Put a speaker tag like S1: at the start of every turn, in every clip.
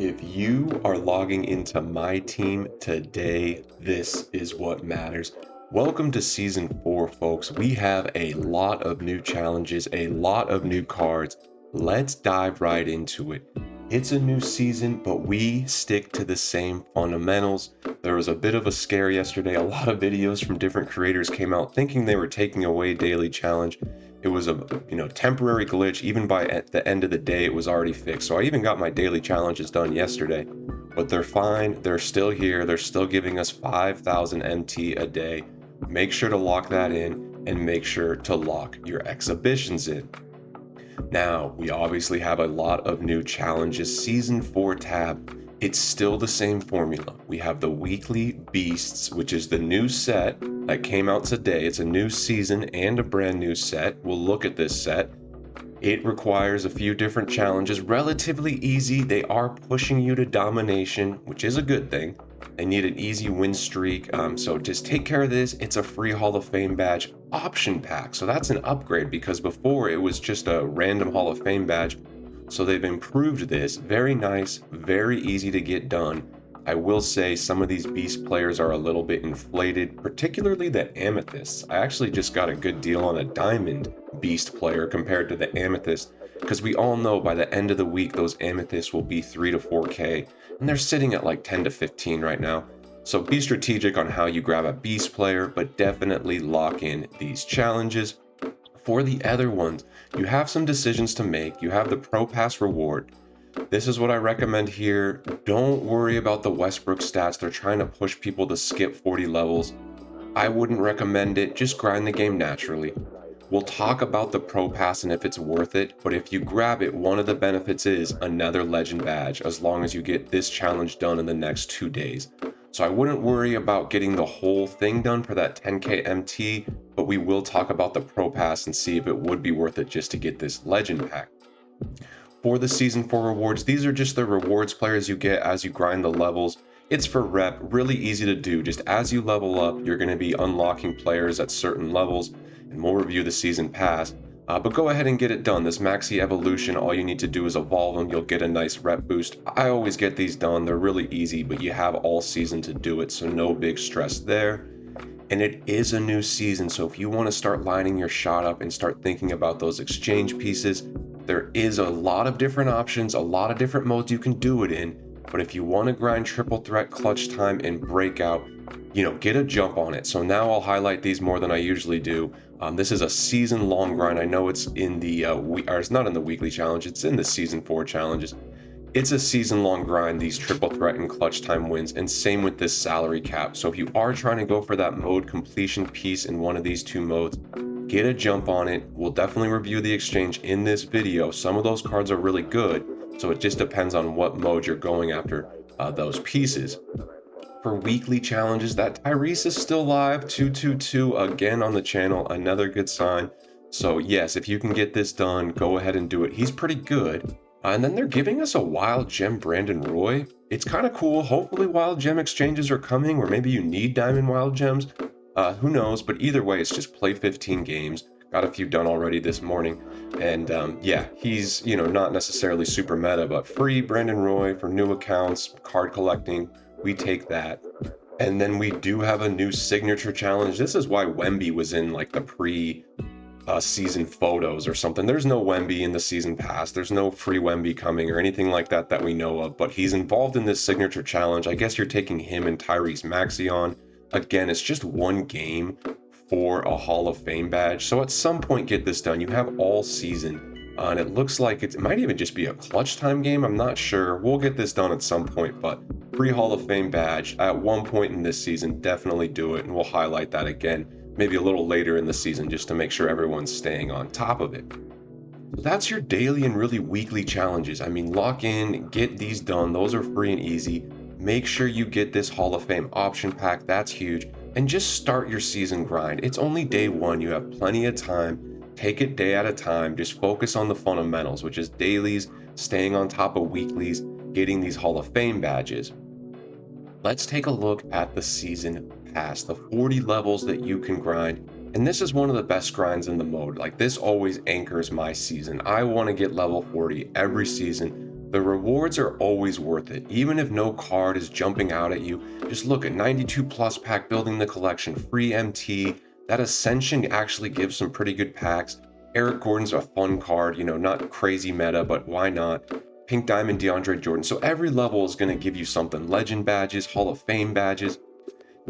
S1: If you are logging into my team today, this is what matters. Welcome to season 4, folks. We have a lot of new challenges, a lot of new cards. Let's dive right into it. It's a new season, but we stick to the same fundamentals. There was a bit of a scare yesterday. A lot of videos from different creators came out thinking they were taking away daily challenge. It was a temporary glitch. Even by at the end of the day, it was already fixed. So I even got my daily challenges done yesterday, but they're fine. They're still here. They're still giving us 5,000 MT a day. Make sure to lock that in and make sure to lock your exhibitions in. Now, we obviously have a lot of new challenges. Season 4 tab, it's still the same formula. We have the weekly beasts, which is the new set that came out today. It's a new season and a brand new set. We'll look at this set. It requires a few different challenges, relatively easy. They are pushing you to domination, which is a good thing. They need an easy win streak, so just take care of this. It's a free Hall of Fame badge option pack, so that's an upgrade because before it was just a random Hall of Fame badge. So they've improved this. Very nice, very easy to get done. I will say some of these beast players are a little bit inflated, particularly the amethysts. I actually just got a good deal on a diamond beast player compared to the amethyst, because we all know by the end of the week those amethysts will be 3 to 4k, and they're sitting at like 10 to 15 right now. So be strategic on how you grab a beast player, but definitely lock in these challenges. For the other ones, you have some decisions to make. You have the Pro Pass reward. This is what I recommend here. Don't worry about the Westbrook stats. They're trying to push people to skip 40 levels. I wouldn't recommend it. Just grind the game naturally. We'll talk about the Pro Pass and if it's worth it, but if you grab it, one of the benefits is another legend badge as long as you get this challenge done in the next 2 days. So I wouldn't worry about getting the whole thing done for that 10k MT, but we will talk about the Pro Pass and see if it would be worth it just to get this legend pack. For the season 4 rewards, these are just the rewards players you get as you grind the levels. It's for rep, really easy to do. Just as you level up, you're going to be unlocking players at certain levels, and we'll review the season pass. But go ahead and get it done. This Maxi Evolution, all you need to do is evolve them. You'll get a nice rep boost. I always get these done. They're really easy, but you have all season to do it, so no big stress there. And it is a new season, so if you want to start lining your shot up and start thinking about those exchange pieces, there is a lot of different options, a lot of different modes you can do it in. But if you want to grind triple threat, clutch time, and breakout, get a jump on it. So now I'll highlight these more than I usually do. This is a season long grind. I know it's in the it's not in the weekly challenge, it's in the season 4 challenges. It's a season long grind, these triple threat and clutch time wins, and same with this salary cap. So if you are trying to go for that mode completion piece in one of these two modes, get a jump on it. We'll definitely review the exchange in this video. Some of those cards are really good, so it just depends on what mode you're going after those pieces. For weekly challenges, that Tyrese is still live, 222 again on the channel, another good sign. So yes, if you can get this done, go ahead and do it. He's pretty good. And then they're giving us a wild gem Brandon Roy. It's kind of cool. Hopefully wild gem exchanges are coming, or maybe you need diamond wild gems. Who knows? But either way, it's just play 15 games. Got a few done already this morning. And yeah, he's, not necessarily super meta, but free Brandon Roy for new accounts, card collecting. We take that. And then we do have a new signature challenge. This is why Wemby was in like the season photos or something. There's no Wemby in the season pass. There's no free Wemby coming or anything like that that we know of, but he's involved in this signature challenge. I guess you're taking him and Tyrese Maxey on. Again, it's just one game for a Hall of Fame badge. So at some point, get this done. You have all season. And it looks like it might even just be a clutch time game. I'm not sure. We'll get this done at some point, but free Hall of Fame badge at one point in this season, definitely do it. And we'll highlight that again, maybe a little later in the season, just to make sure everyone's staying on top of it. So that's your daily and really weekly challenges. I mean, lock in, get these done. Those are free and easy. Make sure you get this Hall of Fame option pack. That's huge. And just start your season grind. It's only day 1. You have plenty of time. Take it day at a time. Just focus on the fundamentals, which is dailies, staying on top of weeklies, getting these Hall of Fame badges. Let's take a look at the season pass, the 40 levels that you can grind. And this is one of the best grinds in the mode. Like, this always anchors my season. I want to get level 40 every season. The rewards are always worth it. Even if no card is jumping out at you, just look at 92 plus pack building the collection, free MT. That Ascension actually gives some pretty good packs. Eric Gordon's a fun card, not crazy meta, but why not? Pink Diamond DeAndre Jordan. So every level is going to give you something. Legend badges, Hall of Fame badges.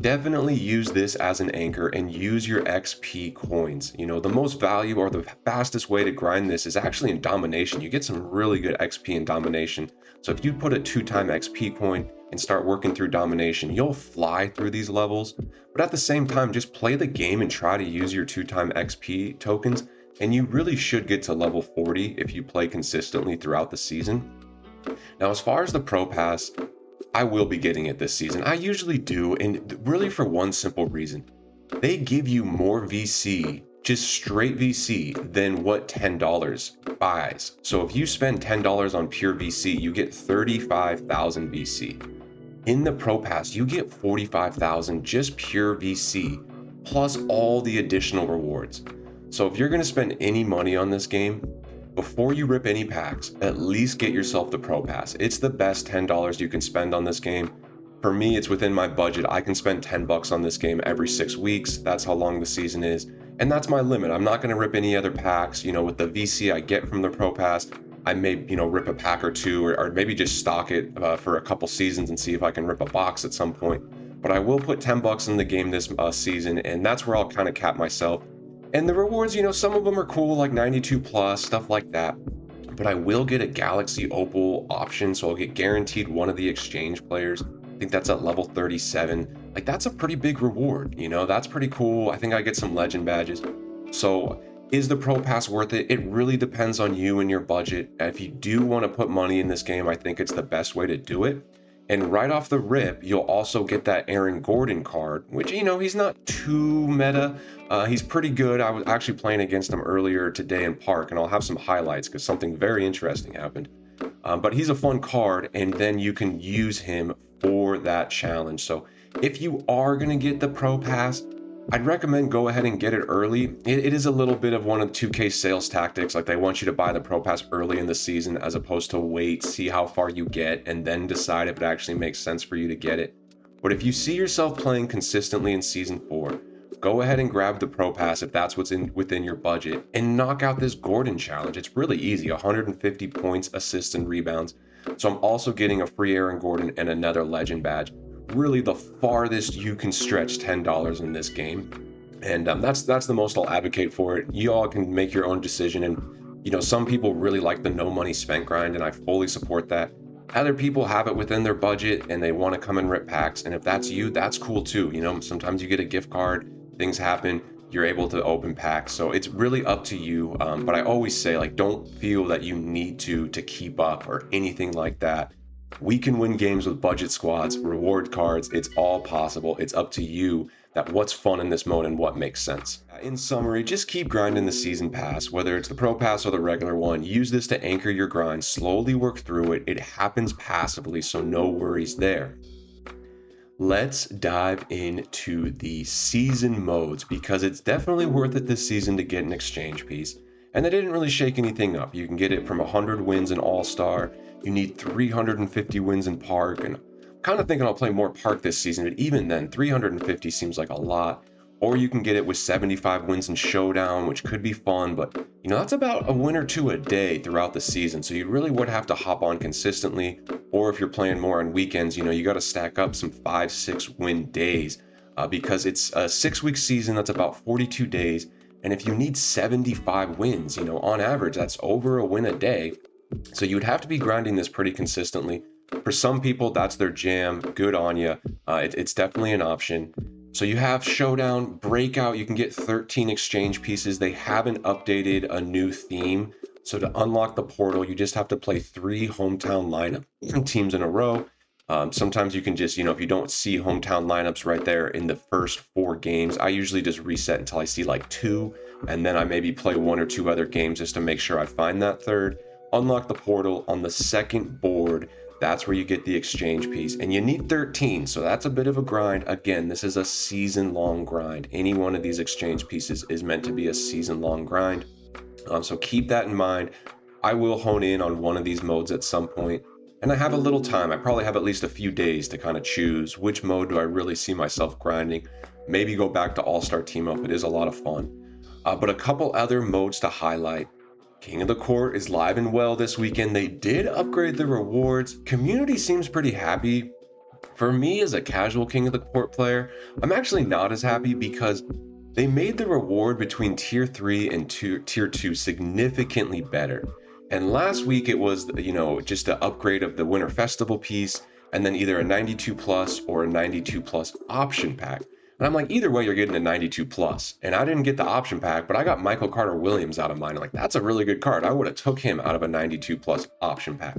S1: Definitely use this as an anchor and use your XP coins. The most value or the fastest way to grind this is actually in domination. You get some really good XP in domination. So if you put a 2-time XP coin and start working through domination, you'll fly through these levels. But at the same time, just play the game and try to use your 2-time XP tokens. And you really should get to level 40 if you play consistently throughout the season. Now, as far as the Pro Pass, I will be getting it this season. I usually do, and really for one simple reason. They give you more VC, just straight VC, than what $10 buys. So if you spend $10 on pure VC, you get 35,000 VC. In the Pro Pass, you get 45,000 just pure VC, plus all the additional rewards. So if you're going to spend any money on this game, before you rip any packs, at least get yourself the Pro Pass. It's the best $10 you can spend on this game. For me, it's within my budget. I can spend $10 on this game every 6 weeks. That's how long the season is. And that's my limit. I'm not going to rip any other packs. With the VC I get from the Pro Pass, I may, rip a pack or two, or maybe just stock it for a couple seasons and see if I can rip a box at some point. But I will put $10 in the game this season, and that's where I'll kind of cap myself. And the rewards, some of them are cool, like 92 plus, stuff like that. But I will get a Galaxy Opal option, so I'll get guaranteed one of the exchange players. I think that's at level 37. Like, that's a pretty big reward, that's pretty cool. I think I get some legend badges. So is the Pro Pass worth it? It really depends on you and your budget. If you do want to put money in this game, I think it's the best way to do it. And right off the rip, you'll also get that Aaron Gordon card, which, he's not too meta. He's pretty good. I was actually playing against him earlier today in Park, and I'll have some highlights because something very interesting happened. But he's a fun card, and then you can use him for that challenge. So if you are going to get the Pro Pass, I'd recommend go ahead and get it early. It is a little bit of one of the 2K sales tactics. Like, they want you to buy the Pro Pass early in the season as opposed to wait, see how far you get, and then decide if it actually makes sense for you to get it. But if you see yourself playing consistently in Season 4, go ahead and grab the Pro Pass if that's what's within your budget, and knock out this Gordon challenge. It's really easy, 150 points, assists, and rebounds. So I'm also getting a free Aaron Gordon and another legend badge. Really the farthest you can stretch $10 in this game, and that's the most I'll advocate for it. You all can make your own decision, and some people really like the no money spent grind, and I fully support that. Other people have it within their budget and they want to come and rip packs, and if that's you, that's cool too. Sometimes you get a gift card, things happen, you're able to open packs, so it's really up to you. But I always say, like, don't feel that you need to keep up or anything like that. We can win games with budget squads, reward cards. It's all possible. It's up to you that what's fun in this mode and what makes sense. In summary, just keep grinding the season pass, whether it's the Pro Pass or the regular one. Use this to anchor your grind, slowly work through it. It happens passively, so no worries there. Let's dive into the season modes, because it's definitely worth it this season to get an exchange piece. And they didn't really shake anything up. You can get it from 100 wins in All-Star. You need 350 wins in Park, and I'm kind of thinking I'll play more Park this season, but even then, 350 seems like a lot. Or you can get it with 75 wins in Showdown, which could be fun, but that's about a win or two a day throughout the season, so you really would have to hop on consistently. Or if you're playing more on weekends, you got to stack up some 5-6 win days, because it's a 6-week season. That's about 42 days, and if you need 75 wins, on average, that's over a win a day. So you would have to be grinding this pretty consistently. For some people, that's their jam. Good on you. It's definitely an option. So you have Showdown, Breakout. You can get 13 exchange pieces. They haven't updated a new theme. So to unlock the portal, you just have to play 3 hometown lineup teams in a row. Sometimes you can just, if you don't see hometown lineups right there in the first 4 games, I usually just reset until I see like 2, and then I maybe play 1 or 2 other games just to make sure I find that third. Unlock the portal on the second board. That's where you get the exchange piece, and you need 13, so that's a bit of a grind. Again, this is a season-long grind. Any one of these exchange pieces is meant to be a season-long grind, so keep that in mind. I will hone in on one of these modes at some point, and I have a little time. I probably have at least a few days to kind of choose which mode do I really see myself grinding. Maybe go back to All-Star Team Up. It is a lot of fun. But a couple other modes to highlight. King of the Court is live and well this weekend. They did upgrade the rewards. Community seems pretty happy. For me, as a casual King of the Court player, I'm actually not as happy because they made the reward between tier 3 and tier 2 significantly better. And last week it was, just an upgrade of the Winter Festival piece and then either a 92 plus or a 92 plus option pack. And I'm like, either way, you're getting a 92 plus. And I didn't get the option pack, but I got Michael Carter Williams out of mine. Like, that's a really good card. I would have took him out of a 92 plus option pack.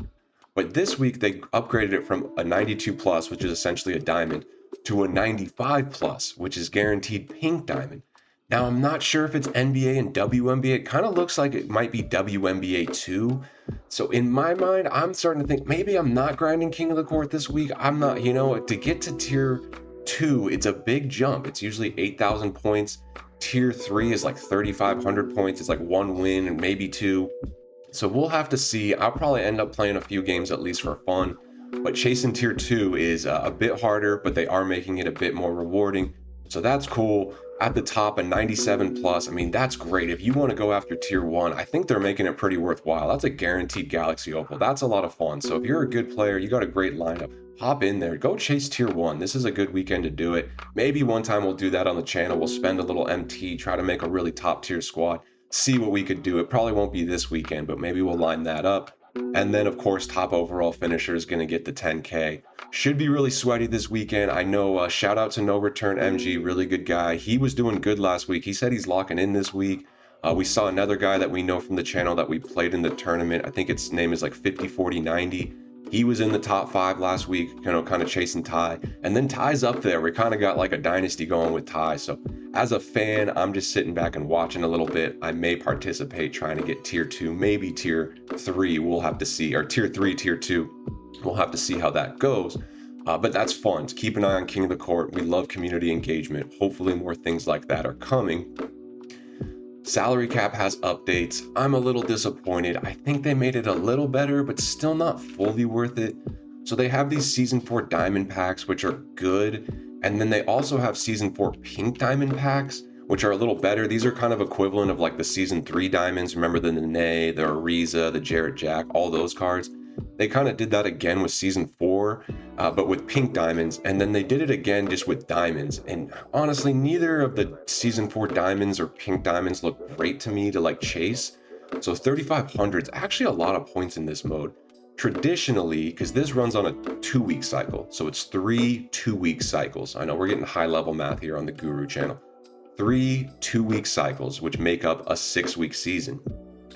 S1: But this week they upgraded it from a 92 plus, which is essentially a diamond, to a 95 plus, which is guaranteed pink diamond. Now, I'm not sure if it's NBA and WNBA. It kind of looks like it might be WNBA 2. So in my mind, I'm starting to think maybe I'm not grinding King of the Court this week. I'm not, to get to tier 2, it's a big jump. It's usually 8,000 points. Tier 3 is like 3,500 points. It's like 1 win and maybe 2. So we'll have to see. I'll probably end up playing a few games at least for fun. But chasing tier 2 is a bit harder, but they are making it a bit more rewarding. So that's cool. At the top, a 97 plus. I mean, that's great. If you want to go after tier 1, I think they're making it pretty worthwhile. That's a guaranteed Galaxy Opal. That's a lot of fun. So if you're a good player, you got a great lineup, hop in there, go chase tier 1. This is a good weekend to do it. Maybe one time we'll do that on the channel. We'll spend a little MT, try to make a really top tier squad, see what we could do. It probably won't be this weekend, but maybe we'll line that up. And then, of course, top overall finisher is going to get the 10K. Should be really sweaty this weekend. I know, shout out to No Return MG, really good guy. He was doing good last week. He said he's locking in this week. We saw another guy that we know from the channel that we played in the tournament. I think its name is like 504090. He was in the top 5 last week, kind of chasing Ty. And then Ty's up there. We kind of got like a dynasty going with Ty. So as a fan, I'm just sitting back and watching a little bit. I may participate trying to get tier 2, maybe tier 3. We'll have to see. Or tier 3, tier 2. We'll have to see how that goes. But that's fun. Keep an eye on King of the Court. We love community engagement. Hopefully more things like that are coming. Salary cap has updates. I'm a little disappointed. I think they made it a little better, but still not fully worth it. So they have these season 4 diamond packs, which are good. And then they also have season 4 pink diamond packs, which are a little better. These are kind of equivalent of like the season 3 diamonds. Remember the Nene, the Ariza, the Jarrett Jack, all those cards. They kind of did that again with season 4, but with pink diamonds, and then they did it again just with diamonds. And honestly, neither of the season 4 diamonds or pink diamonds look great to me to like chase. So 3,500 is actually a lot of points in this mode. Traditionally, because this runs on a 2-week cycle, so it's 3 2-week cycles. I know we're getting high level math here on the Guru channel. 3 2-week cycles, which make up a 6-week season.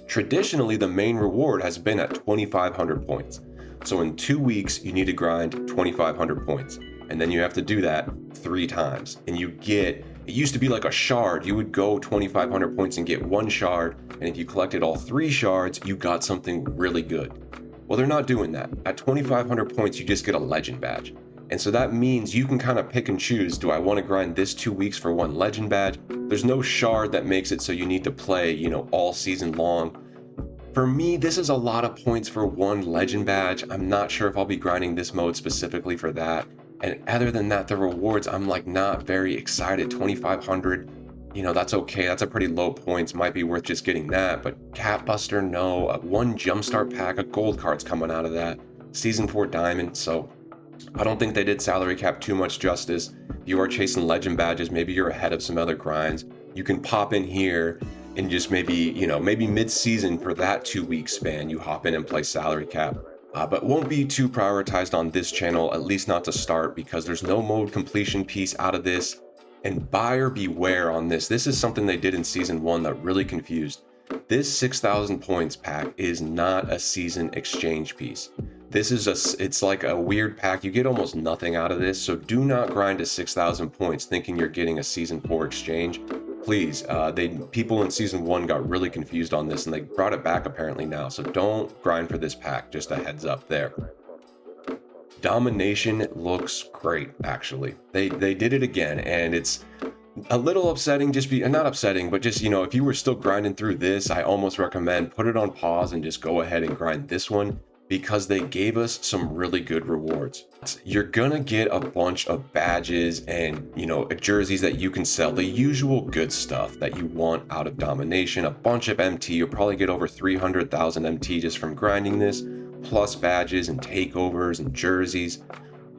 S1: Traditionally, the main reward has been at 2,500 points. So in 2 weeks, you need to grind 2,500 points. And then you have to do that 3 times. And you get, it used to be like a shard. You would go 2,500 points and get 1 shard. And if you collected all 3 shards, you got something really good. Well, they're not doing that. At 2,500 points, you just get a legend badge. And so that means you can kind of pick and choose. Do I want to grind this 2 weeks for 1 legend badge? There's no shard that makes it so you need to play, all season long. For me, this is a lot of points for 1 legend badge. I'm not sure if I'll be grinding this mode specifically for that. And other than that, the rewards, I'm like not very excited. 2,500, that's okay. That's a pretty low points. Might be worth just getting that. But Cap Buster, no. 1 Jumpstart pack, a gold card's coming out of that. Season 4 diamond, so I don't think they did salary cap too much justice. If you are chasing legend badges, maybe you're ahead of some other grinds. You can pop in here and just maybe mid-season for that 2-week span, you hop in and play salary cap. But won't be too prioritized on this channel, at least not to start, because there's no mode completion piece out of this. And buyer beware on this. This is something they did in season 1 that really confused. This 6,000 points pack is not a season exchange piece. This is it's like a weird pack. You get almost nothing out of this. So do not grind to 6,000 points thinking you're getting a season 4 exchange. Please, people in season 1 got really confused on this and they brought it back apparently now. So don't grind for this pack, just a heads up there. Domination looks great, actually. They did it again, and it's A little upsetting, not upsetting, but just, if you were still grinding through this, I almost recommend put it on pause and just go ahead and grind this one, because they gave us some really good rewards. You're gonna get a bunch of badges and, jerseys that you can sell, the usual good stuff that you want out of domination, a bunch of MT. You'll probably get over 300,000 MT just from grinding this, plus badges and takeovers and jerseys.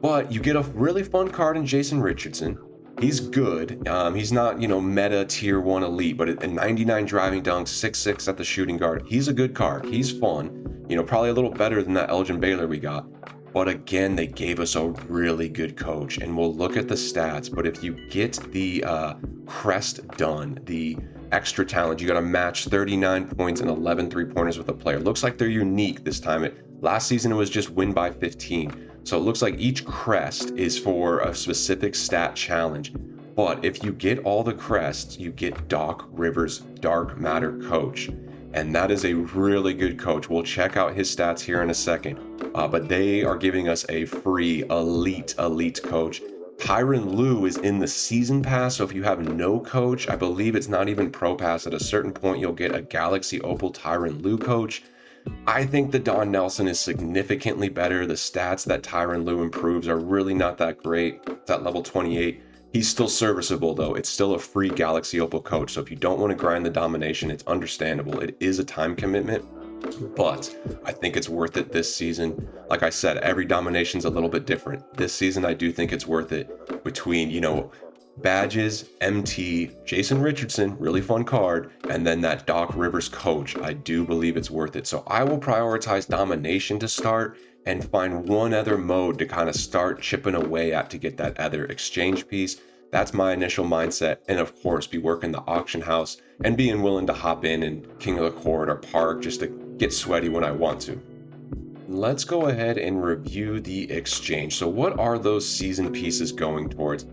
S1: But you get a really fun card in Jason Richardson. He's good. He's not, meta tier 1 elite, but a 99 driving dunk, 6'6" at the shooting guard. He's a good card. He's fun. Probably a little better than that Elgin Baylor we got. But again, they gave us a really good coach, and we'll look at the stats. But if you get the crest done, the extra talent, you got to match 39 points and 11 3-pointers with a player. Looks like they're unique this time. Last season, it was just win by 15. So it looks like each crest is for a specific stat challenge. But if you get all the crests, you get Doc Rivers' Dark Matter Coach. And that is a really good coach. We'll check out his stats here in a second. But they are giving us a free elite coach. Tyronn Lue is in the season pass, so if you have no coach, I believe it's not even pro pass. At a certain point, you'll get a Galaxy Opal Tyronn Lue coach. I think the Don Nelson is significantly better. The stats that Tyronn Lue improves are really not that great. It's at level 28. He's still serviceable, though. It's still a free Galaxy Opal coach, so if you don't want to grind the domination, it's understandable. It is a time commitment, but I think it's worth it this season. Like I said, every domination's a little bit different. This season, I do think it's worth it between, badges, MT, Jason Richardson, really fun card, and then that Doc Rivers coach. I do believe it's worth it. So I will prioritize domination to start and find one other mode to kind of start chipping away at to get that other exchange piece. That's my initial mindset. And of course, be working the auction house and being willing to hop in and King of the Court or Park just to get sweaty when I want to. Let's go ahead and review the exchange. So what are those season pieces going towards?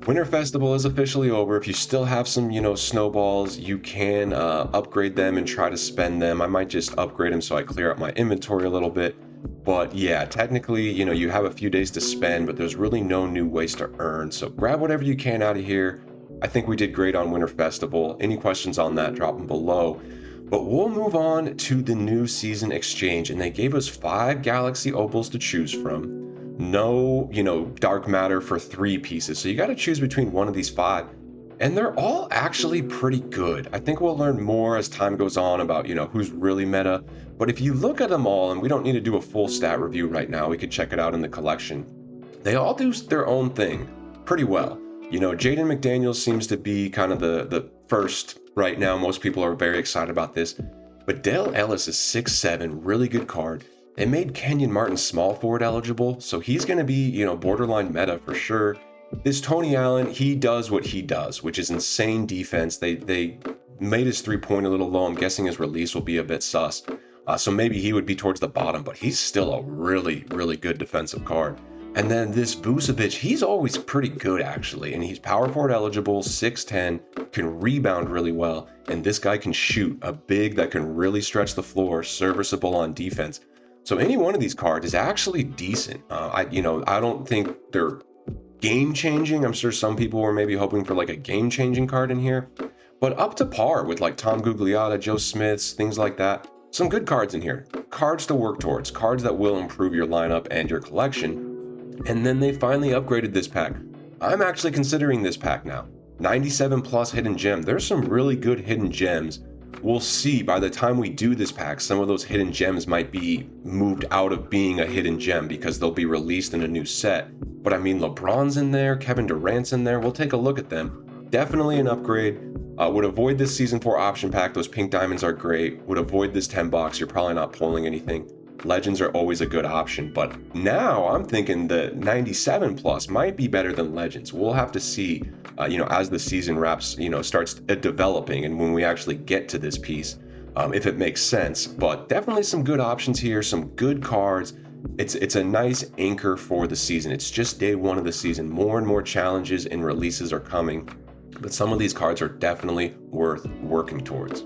S1: Winter Festival is officially over. If you still have some, snowballs, you can upgrade them and try to spend them. I might just upgrade them so I clear out my inventory a little bit. But yeah, technically, you have a few days to spend, but there's really no new ways to earn. So grab whatever you can out of here. I think we did great on Winter Festival. Any questions on that, drop them below. But we'll move on to the new season exchange, and they gave us 5 Galaxy Opals to choose from. No, dark matter for 3 pieces. So you got to choose between one of these 5. And they're all actually pretty good. I think we'll learn more as time goes on about, who's really meta. But if you look at them all, and we don't need to do a full stat review right now, we could check it out in the collection. They all do their own thing pretty well. Jaden McDaniels seems to be kind of the first right now. Most people are very excited about this. But Dale Ellis is 6'7", really good card. They made Kenyon Martin small forward eligible, so he's going to be, borderline meta for sure. This Tony Allen, he does what he does, which is insane defense. They made his 3-point a little low. I'm guessing his release will be a bit sus. So maybe he would be towards the bottom, but he's still a really, really good defensive card. And then this Vucevic, he's always pretty good, actually. And he's power forward eligible, 6'10", can rebound really well. And this guy can shoot, a big that can really stretch the floor, serviceable on defense. So any one of these cards is actually decent. I don't think they're game-changing. I'm sure some people were maybe hoping for like a game-changing card in here. But up to par with like Tom Gugliotta, Joe Smiths, things like that. Some good cards in here. Cards to work towards. Cards that will improve your lineup and your collection. And then they finally upgraded this pack. I'm actually considering this pack now. 97 plus hidden gem. There's some really good hidden gems. We'll see by the time we do this pack, some of those hidden gems might be moved out of being a hidden gem because they'll be released in a new set. But I mean, LeBron's in there, Kevin Durant's in there. We'll take a look at them. Definitely an upgrade. Would avoid this Season 4 option pack. Those pink diamonds are great. Would avoid this 10 box. You're probably not pulling anything. Legends are always a good option. But now I'm thinking the 97 plus might be better than Legends. We'll have to see, as the season wraps, starts developing and when we actually get to this piece, if it makes sense. But definitely some good options here, some good cards. It's a nice anchor for the season. It's just day 1 of the season. More and more challenges and releases are coming. But some of these cards are definitely worth working towards.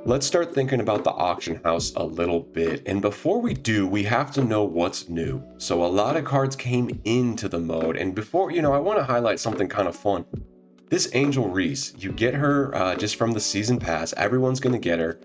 S1: Let's start thinking about the auction house a little bit. And before we do, we have to know what's new. So a lot of cards came into the mode. And before, I want to highlight something kind of fun. This Angel Reese, you get her just from the season pass. Everyone's going to get her.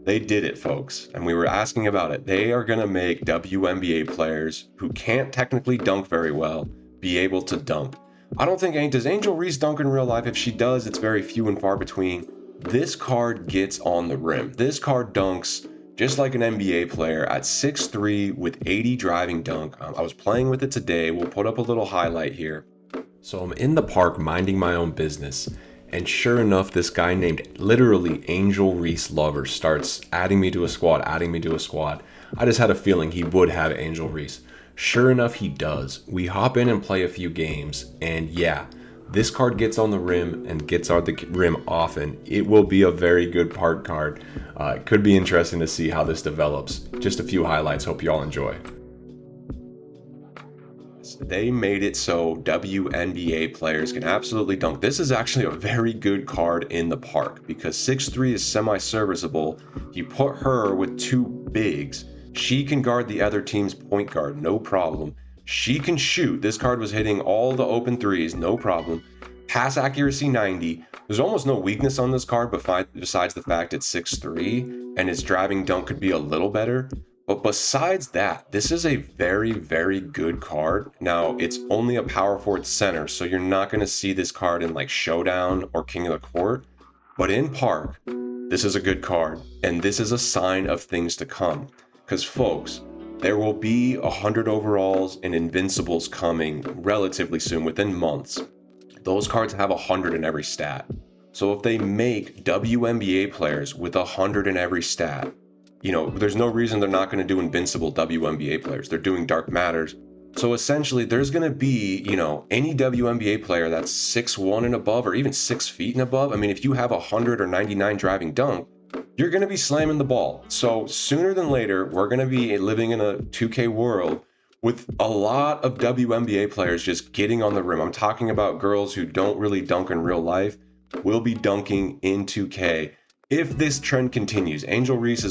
S1: They did it, folks, and we were asking about it. They are going to make WNBA players who can't technically dunk very well be able to dunk. I don't think, does Angel Reese dunk in real life? If she does, it's very few and far between. This card gets on the rim. This card dunks just like an NBA player at 6'3" with 80 driving dunk. I was playing with it today. We'll put up a little highlight here. So I'm in the park minding my own business. And sure enough, this guy named literally Angel Reese Lover starts adding me to a squad. I just had a feeling he would have Angel Reese. Sure enough, he does. We hop in and play a few games. And yeah, this card gets on the rim and gets on the rim often. It will be a very good park card. It could be interesting to see how this develops. Just a few highlights. Hope you all enjoy. They made it so WNBA players can absolutely dunk. This is actually a very good card in the park because 6'3" is semi-serviceable. You put her with two bigs. She can guard the other team's point guard, no problem. She can shoot. This card was hitting all the open threes, no problem. Pass accuracy 90. There's almost no weakness on this card besides the fact it's 6'3" and its driving dunk could be a little better. But besides that, this is a very, very good card. Now, it's only a power forward center, so you're not going to see this card in like Showdown or King of the Court. But in Park, this is a good card, and this is a sign of things to come. Because, folks, there will be 100 overalls and Invincibles coming relatively soon, within months. Those cards have 100 in every stat. So if they make WNBA players with 100 in every stat, there's no reason they're not going to do invincible WNBA players. They're doing Dark Matters. So essentially, there's going to be, any WNBA player that's 6'1" and above, or even 6 feet and above. I mean, if you have 100 or 99 driving dunk, you're going to be slamming the ball. So sooner than later, we're going to be living in a 2K world with a lot of WNBA players just getting on the rim. I'm talking about girls who don't really dunk in real life, will be dunking in 2K. If this trend continues, Angel Reese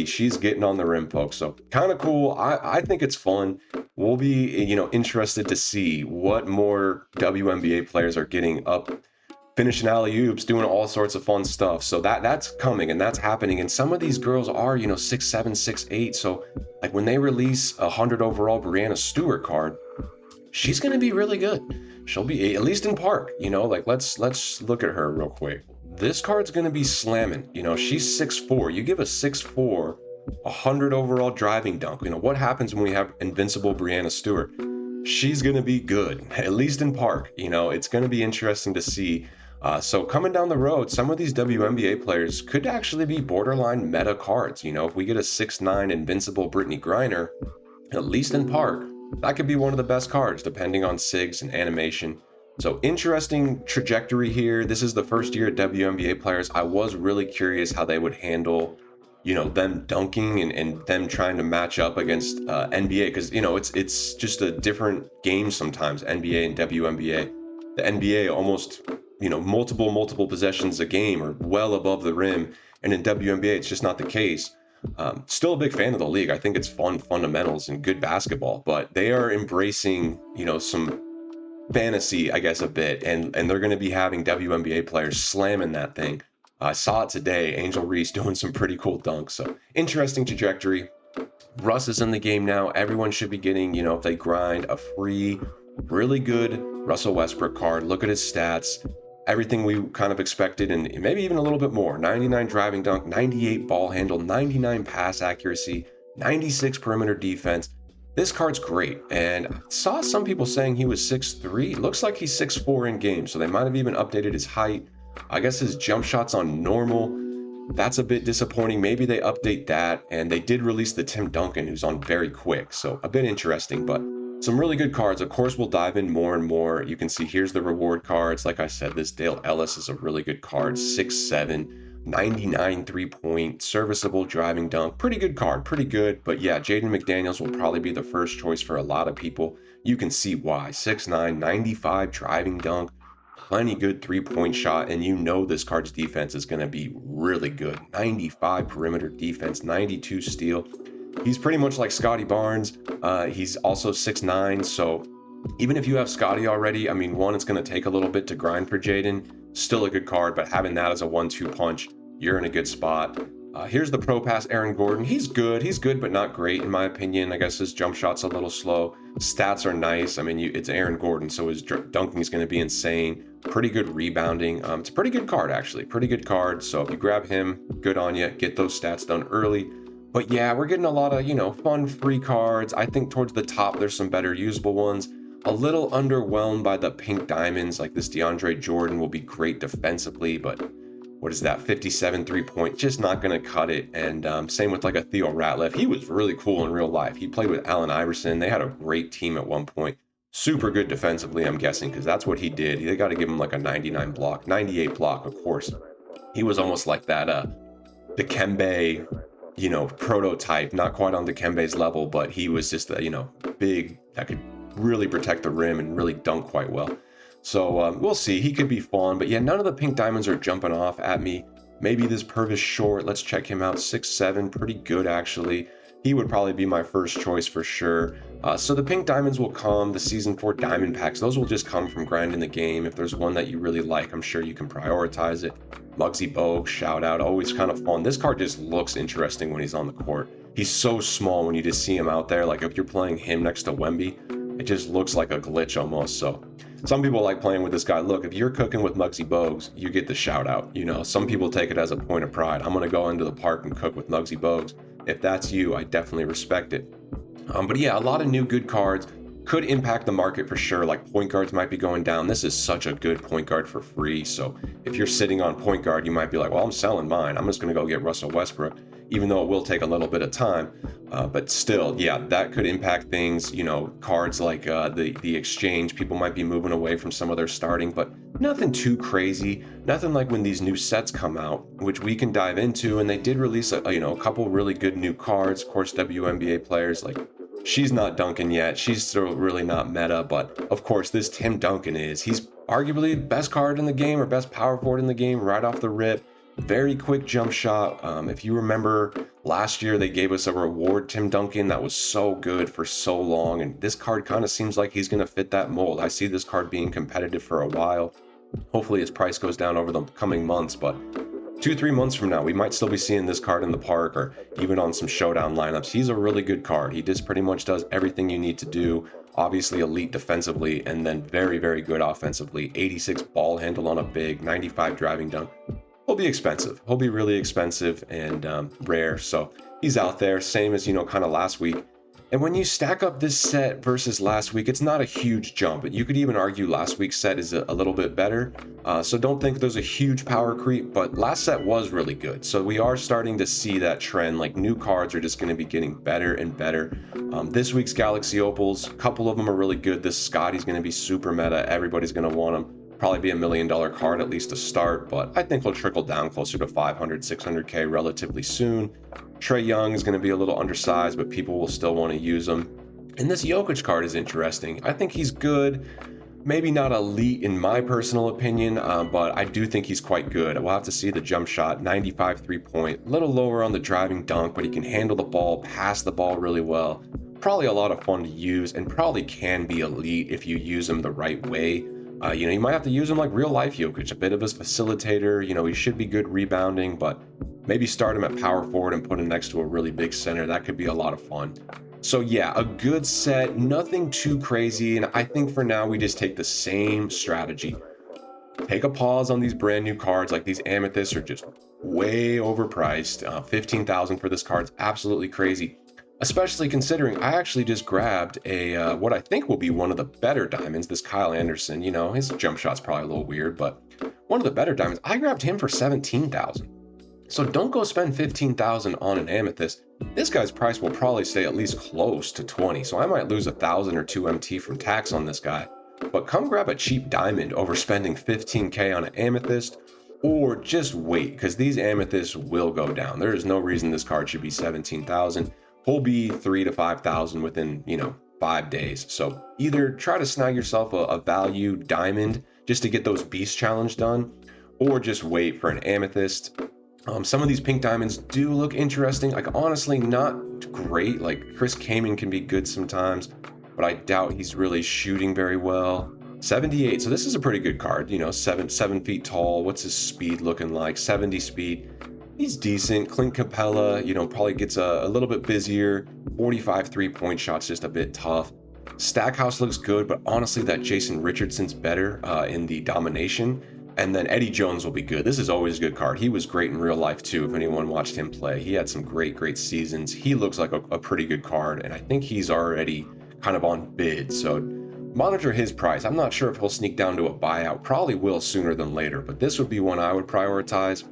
S1: she's getting on the rim, folks. So kind of cool. I think it's fun. We'll be, interested to see what more WNBA players are getting up, finishing alley-oops, doing all sorts of fun stuff. So that's coming and that's happening. And some of these girls are, 6'7", 6'8". So like when they release a 100 overall Breanna Stewart card, she's going to be really good. She'll be, at least in Park, let's look at her real quick. This card's going to be slamming. She's 6'4". You give a 6'4", 100 overall driving dunk. What happens when we have invincible Breanna Stewart? She's going to be good, at least in Park. It's going to be interesting to see. So coming down the road, some of these WNBA players could actually be borderline meta cards. If we get a 6'9" invincible Brittany Griner, at least in Park, that could be one of the best cards, depending on SIGs and animation. So interesting trajectory here. This is the first year at WNBA players. I was really curious how they would handle, them dunking and them trying to match up against NBA, because it's just a different game sometimes. NBA and WNBA. The NBA almost multiple possessions a game or well above the rim, and in WNBA it's just not the case. Still a big fan of the league. I think it's fun fundamentals and good basketball, but they are embracing some fantasy, I guess, a bit, and they're going to be having WNBA players slamming that thing. I saw it today, Angel Reese doing some pretty cool dunks. So interesting trajectory. Russ is in the game now. Everyone should be getting, if they grind, a free, really good Russell Westbrook card. Look at his stats. Everything we kind of expected, and maybe even a little bit more. 99 driving dunk, 98 ball handle, 99 pass accuracy, 96 perimeter defense. This card's great, and I saw some people saying he was 6'3". Looks like he's 6'4" in game, so they might have even updated his height. I guess his jump shot's on normal. That's a bit disappointing. Maybe they update that, and they did release the Tim Duncan, who's on very quick, so a bit interesting, but some really good cards. Of course, we'll dive in more and more. You can see here's the reward cards. Like I said, this Dale Ellis is a really good card. 6'7", 99 3-point, serviceable driving dunk. Pretty good card, pretty good. But yeah, Jaden McDaniels will probably be the first choice for a lot of people. You can see why. 6'9", 95 driving dunk. Plenty good 3-point shot, and this card's defense is going to be really good. 95 perimeter defense, 92 steal. He's pretty much like Scotty Barnes. He's also 6'9", so Even if you have Scotty already, I mean, one, it's going to take a little bit to grind for Jaden. Still a good card, but having that as a 1-2 punch, you're in a good spot. Here's the Pro Pass Aaron Gordon. He's good, but not great in my opinion. I guess his jump shot's a little slow. Stats are nice. I mean, it's Aaron Gordon, so his dunking is going to be insane. Pretty good rebounding. It's a pretty good card, actually. Pretty good card. So if you grab him, good on you. Get those stats done early. But yeah, we're getting a lot of, fun free cards. I think towards the top, there's some better usable ones. A little underwhelmed by the pink diamonds, like this DeAndre Jordan will be great defensively, but what is that, 57 3-point, just not going to cut it. And same with like a Theo Ratliff. He was really cool in real life. He played with Allen Iverson. They had a great team at one point. Super good defensively, I'm guessing, because that's what he did. They got to give him like a 99 block, 98 block, of course. He was almost like that Dikembe, prototype, not quite on Dikembe's level, but he was just, big, that could really protect the rim and really dunk quite well. So we'll see. He could be fun, but yeah, none of the pink diamonds are jumping off at me. Maybe this Purvis Short. Let's check him out. 6'7", pretty good actually. He would probably be my first choice for sure. So the pink diamonds will come. The season 4 diamond packs, those will just come from grinding the game. If there's one that you really like, I'm sure you can prioritize it. Muggsy Bogues, shout out, always kind of fun. This card just looks interesting when he's on the court. He's so small when you just see him out there. Like if you're playing him next to Wemby, it just looks like a glitch almost. So some people like playing with this guy. Look, if you're cooking with Muggsy Bogues, you get the shout out. Some people take it as a point of pride. I'm going to go into the park and cook with Muggsy Bogues. If that's you, I definitely respect it. But yeah, a lot of new good cards could impact the market for sure. Like point guards might be going down. This is such a good point guard for free. So if you're sitting on point guard, you might be like, well, I'm selling mine. I'm just going to go get Russell Westbrook, even though it will take a little bit of time. But still, yeah, that could impact things. Cards like the exchange, people might be moving away from some of their starting, but nothing too crazy. Nothing like when these new sets come out, which we can dive into. And they did release a couple really good new cards. Of course, WNBA players like, she's not Duncan yet. She's still really not meta, but of course this Tim Duncan is. He's arguably the best card in the game or best power forward in the game right off the rip. Very quick jump shot. If you remember last year, they gave us a reward Tim Duncan that was so good for so long, and this card kind of seems like he's going to fit that mold. I see this card being competitive for a while. Hopefully his price goes down over the coming months, but 2-3 months from now, we might still be seeing this card in the park or even on some showdown lineups. He's a really good card. He just pretty much does everything you need to do. Obviously elite defensively and then very, very good offensively. 86 ball handle on a big, 95 driving dunk. He'll be expensive. He'll be really expensive and rare. So he's out there, same as, kind of last week. And when you stack up this set versus last week, it's not a huge jump, but you could even argue last week's set is a little bit better. So don't think there's a huge power creep, but last set was really good. So we are starting to see that trend, like new cards are just going to be getting better and better. This week's Galaxy Opals, a couple of them are really good. This Scotty's going to be super meta. Everybody's going to want him. Probably be $1 million card at least to start, but I think he'll trickle down closer to 500, 600K relatively soon. Trae Young is going to be a little undersized, but people will still want to use him. And this Jokic card is interesting. I think he's good. Maybe not elite in my personal opinion, but I do think he's quite good. We'll have to see the jump shot, 95 3-point, a little lower on the driving dunk, but he can handle the ball, pass the ball really well. Probably a lot of fun to use and probably can be elite if you use him the right way. You might have to use him like real life Jokic, a bit of a facilitator. He should be good rebounding, but maybe start him at power forward and put him next to a really big center. That could be a lot of fun. So yeah, a good set, nothing too crazy. And I think for now, we just take the same strategy. Take a pause on these brand new cards. Like these amethysts are just way overpriced. 15,000 for this card's absolutely crazy. Especially considering I actually just grabbed a what I think will be one of the better diamonds, this Kyle Anderson. His jump shot's probably a little weird, but one of the better diamonds. I grabbed him for 17,000. So don't go spend 15,000 on an amethyst. This guy's price will probably stay at least close to 20, so I might lose 1,000 or 2 MT from tax on this guy. But come grab a cheap diamond over spending 15K on an amethyst, or just wait, because these amethysts will go down. There is no reason this card should be 17,000. He'll be 3,000 to 5,000 within 5 days. So either try to snag yourself a value diamond just to get those beast challenge done, or just wait for an amethyst. Some of these pink diamonds do look interesting. Like honestly, not great. Like Chris Kaman can be good sometimes, but I doubt he's really shooting very well. 78, so this is a pretty good card, 7 feet tall. What's his speed looking like? 70 speed. He's decent. Clint Capella, probably gets a little bit busier. 45 3-point shots, just a bit tough. Stackhouse looks good, but honestly, that Jason Richardson's better in the domination. And then Eddie Jones will be good. This is always a good card. He was great in real life too, if anyone watched him play. He had some great seasons. He looks like a pretty good card, and I think he's already kind of on bid. So monitor his price. I'm not sure if he'll sneak down to a buyout. Probably will sooner than later, but this would be one I would prioritize.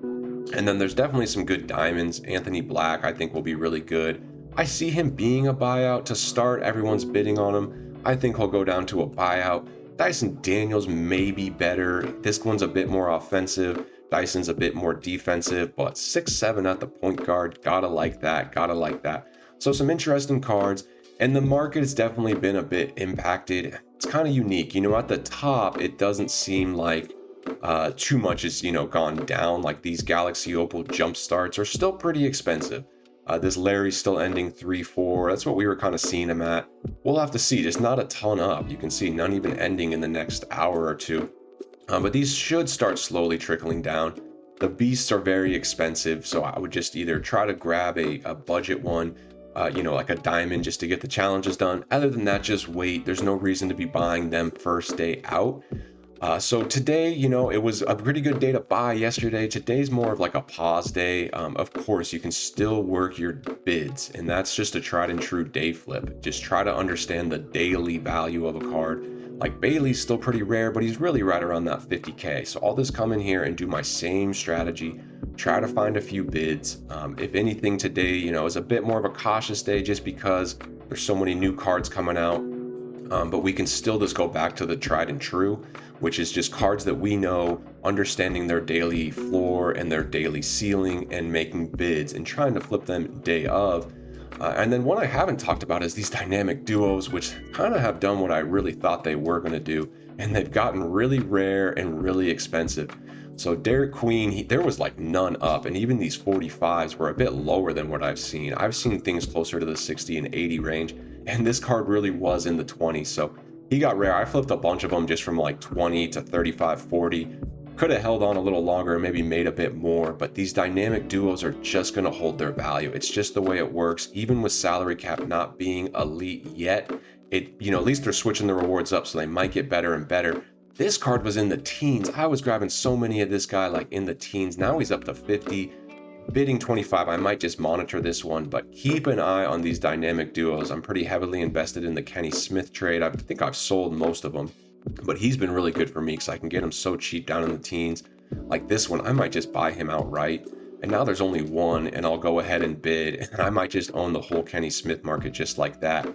S1: And then there's definitely some good diamonds. Anthony Black, I think, will be really good. I see him being a buyout to start. Everyone's bidding on him. I think he'll go down to a buyout. Dyson Daniels may be better. This one's a bit more offensive. Dyson's a bit more defensive, but 6'7" at the point guard. Gotta like that. So some interesting cards. And the market has definitely been a bit impacted. It's kind of unique. At the top, it doesn't seem like too much is, gone down. Like these Galaxy Opal jump starts are still pretty expensive. This Larry's still ending 3-4. That's what we were kind of seeing him at. We'll have to see. Just not a ton up. You can see none even ending in the next hour or two. But these should start slowly trickling down. The beasts are very expensive, so I would just either try to grab a budget one, like a diamond, just to get the challenges done. Other than that, just wait. There's no reason to be buying them first day out. So today, it was a pretty good day to buy yesterday. Today's more of like a pause day. Of course, you can still work your bids, and that's just a tried and true day flip. Just try to understand the daily value of a card. Like Bailey's still pretty rare, but he's really right around that 50K. So I'll just come in here and do my same strategy. Try to find a few bids. If anything today, is a bit more of a cautious day just because there's so many new cards coming out. But we can still just go back to the tried and true, which is just cards that we know, understanding their daily floor and their daily ceiling and making bids and trying to flip them day of. And then one I haven't talked about is these dynamic duos, which kind of have done what I really thought they were going to do, and they've gotten really rare and really expensive. So Derek Queen, there was like none up, and even these 45s were a bit lower than what I've seen. I've seen things closer to the 60 and 80 range, and this card really was in the 20s. So he got rare. I flipped a bunch of them just from like 20 to 35, 40. Could have held on a little longer and maybe made a bit more, but these dynamic duos are just going to hold their value. It's just the way it works. Even with salary cap not being elite yet, at least they're switching the rewards up, so they might get better and better. This card was in the teens. I was grabbing so many of this guy like in the teens. Now he's up to 50, bidding 25. I might just monitor this one, but keep an eye on these dynamic duos. I'm pretty heavily invested in the Kenny Smith trade. I think I've sold most of them, but he's been really good for me because I can get him so cheap down in the teens. Like this one, I might just buy him outright. And now there's only one, and I'll go ahead and bid, and I might just own the whole Kenny Smith market just like that.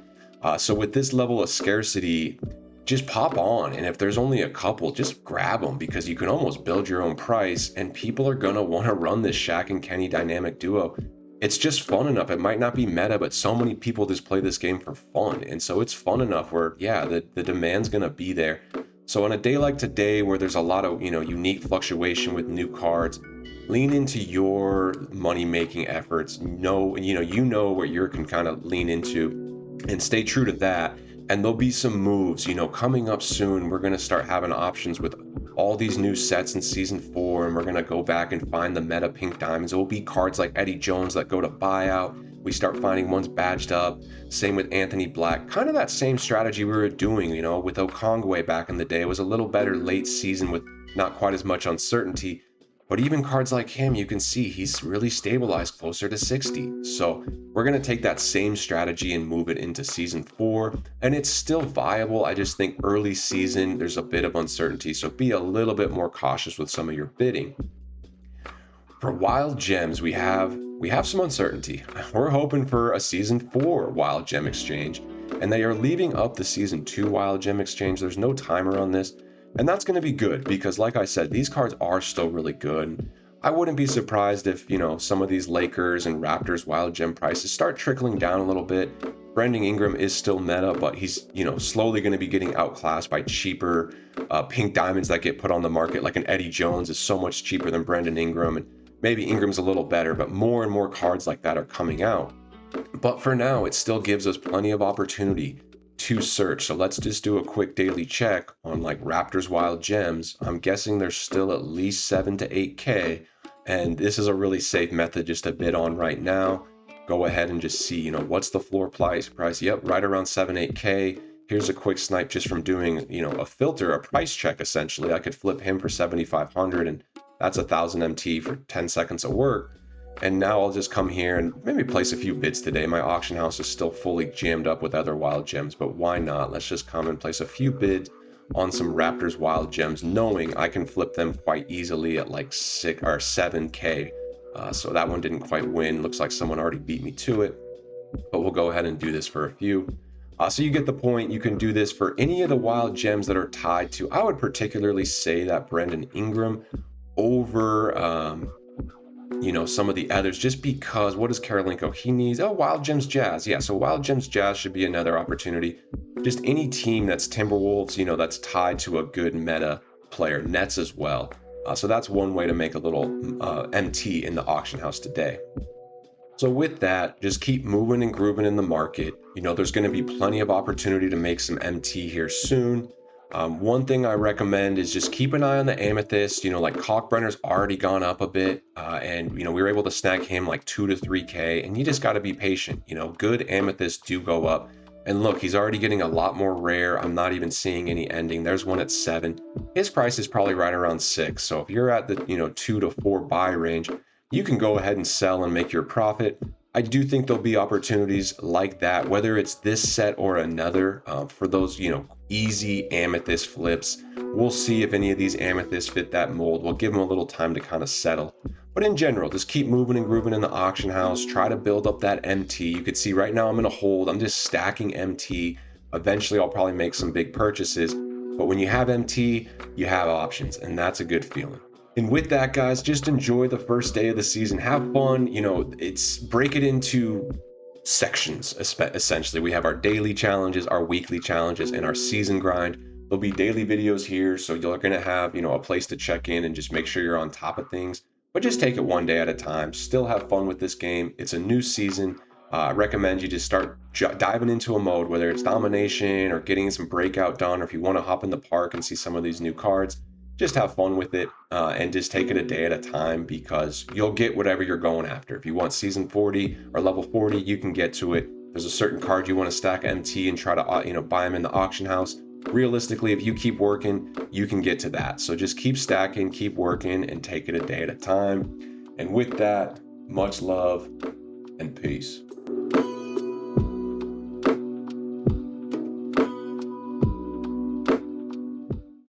S1: So with this level of scarcity, just pop on, and if there's only a couple, just grab them, because you can almost build your own price, and people are gonna want to run this Shaq and Kenny dynamic duo. It's just fun enough. It might not be meta, but so many people just play this game for fun, and so it's fun enough where, yeah, the demand's gonna be there. So on a day like today, where there's a lot of unique fluctuation with new cards, lean into your money-making efforts. You know what you can kind of lean into, and stay true to that. And there'll be some moves, coming up soon. We're going to start having options with all these new sets in season 4, and we're going to go back and find the meta pink diamonds. It will be cards like Eddie Jones that go to buyout. We start finding ones badged up. Same with Anthony Black. Kind of that same strategy we were doing, with Okongwe back in the day. It was a little better late season with not quite as much uncertainty. But even cards like him, you can see he's really stabilized closer to 60. So we're going to take that same strategy and move it into season 4. And it's still viable. I just think early season, there's a bit of uncertainty. So be a little bit more cautious with some of your bidding. For Wild Gems, we have some uncertainty. We're hoping for a season 4 Wild Gem exchange. And they are leaving up the season 2 Wild Gem exchange. There's no timer on this. And that's going to be good because, like I said, these cards are still really good. I wouldn't be surprised if, some of these Lakers and Raptors Wild Gem prices start trickling down a little bit. Brandon Ingram is still meta, but he's, slowly going to be getting outclassed by cheaper pink diamonds that get put on the market. Like an Eddie Jones is so much cheaper than Brandon Ingram, and maybe Ingram's a little better, but more and more cards like that are coming out. But for now, it still gives us plenty of opportunity. to search. So let's just do a quick daily check on like Raptors Wild Gems. I'm guessing there's still at least 7 to 8K. And this is a really safe method just to bid on right now. Go ahead and just see, what's the floor price? Yep, right around 7, 8K. Here's a quick snipe just from doing, a filter, a price check essentially. I could flip him for 7,500 and that's 1,000 MT for 10 seconds of work. And now I'll just come here and maybe place a few bids today. My auction house is still fully jammed up with other wild gems, but why not? Let's just come and place a few bids on some Raptors wild gems, knowing I can flip them quite easily at like 6 or 7K. So that one didn't quite win. Looks like someone already beat me to it, but we'll go ahead and do this for a few. So you get the point. You can do this for any of the wild gems that are tied to, I would particularly say that Brandon Ingram over, some of the others, just because what is Karolinko? He needs, Wild Gems Jazz. Yeah, so Wild Gems Jazz should be another opportunity. Just any team that's Timberwolves, that's tied to a good meta player, Nets as well. So that's one way to make a little MT in the auction house today. So with that, just keep moving and grooving in the market. There's going to be plenty of opportunity to make some MT here soon. One thing I recommend is just keep an eye on the amethyst. Like Kalkbrenner's already gone up a bit, and we were able to snag him like 2 to 3K, and you just got to be patient. Good amethysts do go up. And look, he's already getting a lot more rare. I'm not even seeing any ending. There's one at 7. His price is probably right around 6. So if you're at the 2 to 4 buy range, you can go ahead and sell and make your profit. I do think there'll be opportunities like that, whether it's this set or another, for those, easy amethyst flips. We'll see if any of these amethysts fit that mold. We'll give them a little time to kind of settle. But in general, just keep moving and grooving in the auction house. Try to build up that MT. You can see right now I'm in a hold. I'm just stacking MT. Eventually, I'll probably make some big purchases. But when you have MT, you have options, and that's a good feeling. And with that, guys, just enjoy the first day of the season. Have fun. Break it into sections, essentially. We have our daily challenges, our weekly challenges, and our season grind. There'll be daily videos here, so you're going to have, a place to check in and just make sure you're on top of things. But just take it one day at a time. Still have fun with this game. It's a new season. I recommend you just start diving into a mode, whether it's domination or getting some breakout done, or if you want to hop in the park and see some of these new cards. Just have fun with it, and just take it a day at a time, because you'll get whatever you're going after. If you want season 40 or level 40, you can get to it. There's a certain card you want to stack MT and try to buy them in the auction house. Realistically, if you keep working, you can get to that. So just keep stacking, keep working, and take it a day at a time. And with that, much love and peace.